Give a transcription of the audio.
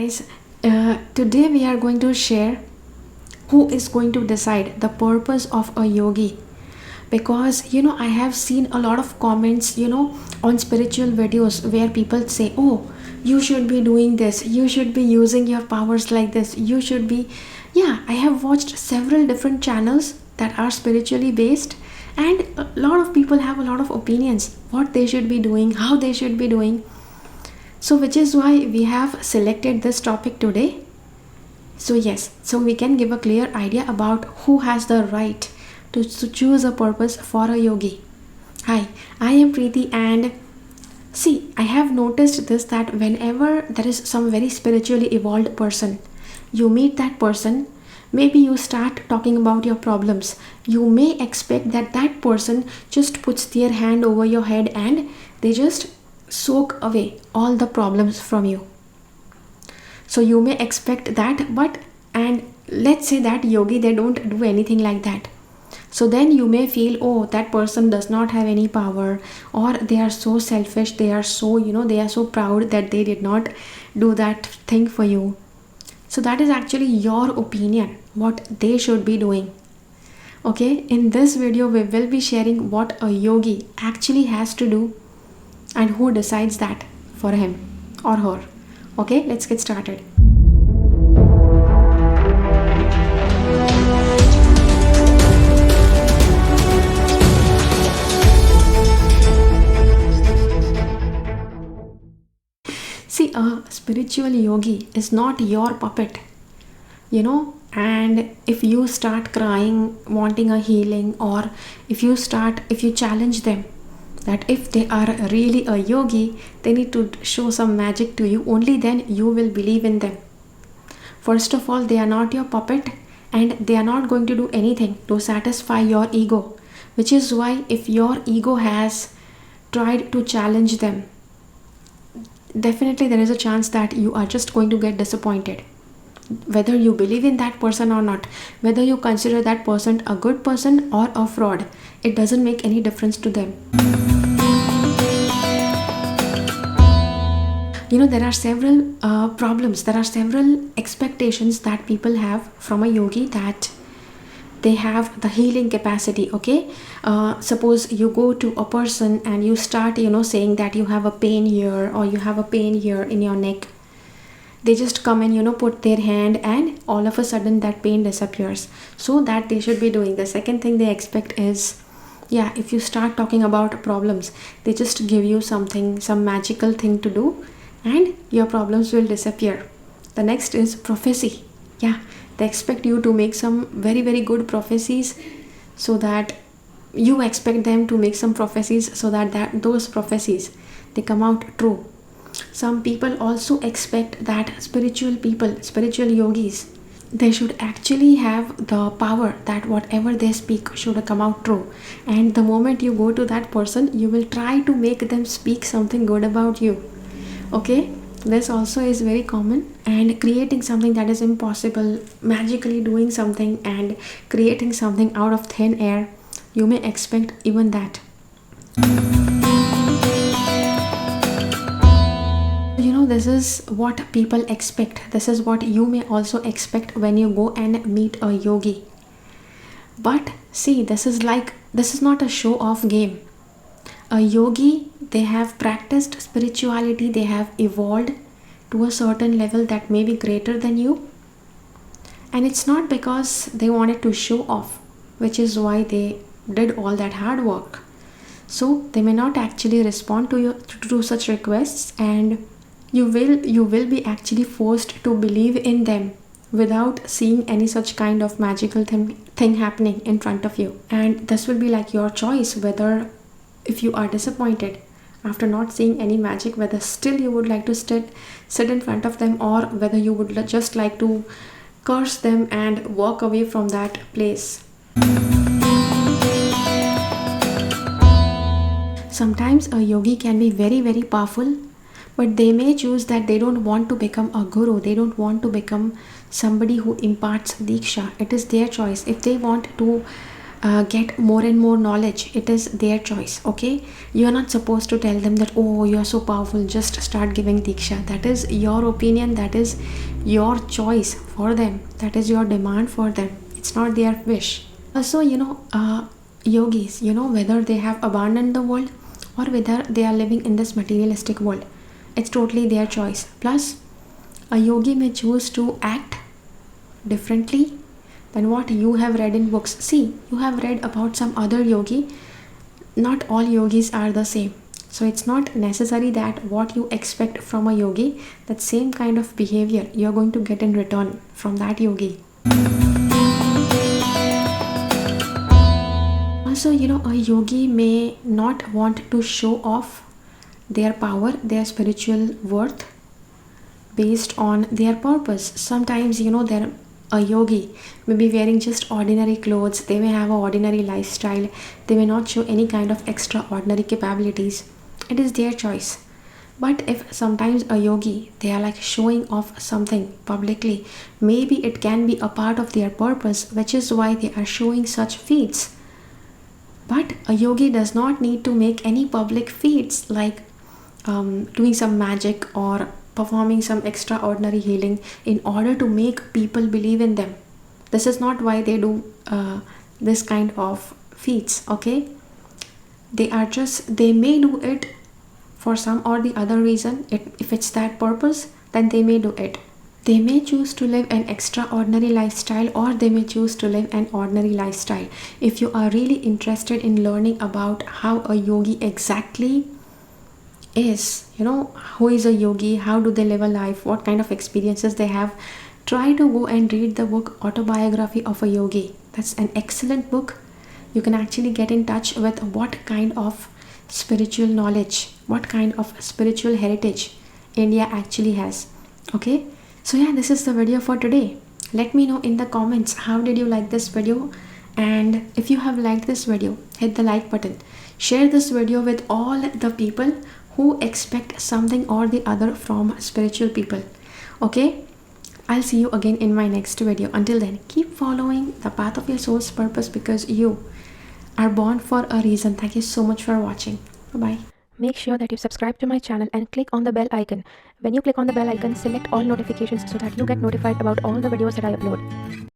guys. Today we are going to share who is going to decide the purpose of a yogi. Because I have seen a lot of comments on spiritual videos where people say, oh, you should be doing this, you should be using your powers like this, you should be. Yeah, I have watched several different channels that are spiritually based, and a lot of people have a lot of opinions what they should be doing, how they should be doing. So which is why we have selected this topic today. So yes, so we can give a clear idea about who has the right to choose a purpose for a yogi. Hi, I am Preeti, and see, I have noticed this, that whenever there is some very spiritually evolved person, you meet that person, maybe you start talking about your problems. You may expect that that person just puts their hand over your head and they just soak away all the problems from you. So you may expect that, but and let's say that yogi, they don't do anything like that. So then you may feel, oh, that person does not have any power, or they are so selfish, they are so they are so proud that they did not do that thing for you. So that is actually your opinion what they should be doing. Okay, in this video we will be sharing what a yogi actually has to do and who decides that for him or her. Okay, let's get started. See, a spiritual yogi is not your puppet, and if you start crying, wanting a healing, or if you challenge them, that if they are really a yogi, they need to show some magic to you, only then you will believe in them. First of all, they are not your puppet, and they are not going to do anything to satisfy your ego, which is why if your ego has tried to challenge them, definitely there is a chance that you are just going to get disappointed. Whether you believe in that person or not, whether you consider that person a good person or a fraud, it doesn't make any difference to them. There are several problems, there are several expectations that people have from a yogi, that they have the healing capacity. Okay, suppose you go to a person and you start saying that you have a pain here or you have a pain here in your neck. They just come and put their hand, and all of a sudden that pain disappears. So that they should be doing. The second thing they expect is, yeah, if you start talking about problems, they just give you something, some magical thing to do, and your problems will disappear. The next is prophecy. Yeah, they expect you to make some very, very good prophecies, so that you expect them to make some prophecies so that those prophecies, they come out true. Some people also expect that spiritual people, spiritual yogis, they should actually have the power that whatever they speak should come out true. And the moment you go to that person, you will try to make them speak something good about you. Okay, this also is very common. And creating something that is impossible, magically doing something and creating something out of thin air, you may expect even that. This is what people expect. This is what you may also expect when you go and meet a yogi. But see, this is not a show off game. A yogi, they have practiced spirituality, they have evolved to a certain level that may be greater than you. And it's not because they wanted to show off, which is why they did all that hard work. So they may not actually respond to such requests, and you will be actually forced to believe in them without seeing any such kind of magical thing happening in front of you. And this will be like your choice, whether if you are disappointed after not seeing any magic, whether still you would like to sit in front of them, or whether you would just like to curse them and walk away from that place. Sometimes a yogi can be very, very powerful, but they may choose that they don't want to become a guru. They don't want to become somebody who imparts diksha. It is their choice. If they want to get more and more knowledge. It is their choice. Okay, you are not supposed to tell them that, oh, you are so powerful, just start giving diksha. That is your opinion, that is your choice for them, that is your demand for them. It's not their wish. Also, yogis, whether they have abandoned the world or whether they are living in this materialistic world, it's totally their choice. Plus, a yogi may choose to act differently than what you have read in books. See, you have read about some other yogi. Not all yogis are the same. So it's not necessary that what you expect from a yogi, that same kind of behavior you're going to get in return from that yogi. Also, a yogi may not want to show off their power, their spiritual worth based on their purpose. Sometimes, they're a yogi may be wearing just ordinary clothes, they may have an ordinary lifestyle, they may not show any kind of extraordinary capabilities. It is their choice. But if sometimes a yogi, they are like showing off something publicly, maybe it can be a part of their purpose, which is why they are showing such feats. But a yogi does not need to make any public feats like doing some magic or performing some extraordinary healing in order to make people believe in them. This is not why they do this kind of feats. Okay, they may do it for some or the other reason. If it's that purpose, then they may do it. They may choose to live an extraordinary lifestyle or they may choose to live an ordinary lifestyle. If you are really interested in learning about how a yogi exactly is, who is a yogi, how do they live a life, what kind of experiences they have, try to go and read the book Autobiography of a Yogi. That's an excellent book. You can actually get in touch with what kind of spiritual knowledge, what kind of spiritual heritage India actually has. Okay, so yeah, this is the video for today. Let me know in the comments how did you like this video, and if you have liked this video, hit the like button. Share this video with all the people who expect something or the other from spiritual people. Okay, I'll see you again in my next video. Until then, keep following the path of your soul's purpose because you are born for a reason. Thank you so much for watching. Bye bye. Make sure that you subscribe to my channel and click on the bell icon. When you click on the bell icon, select all notifications so that you get notified about all the videos that I upload.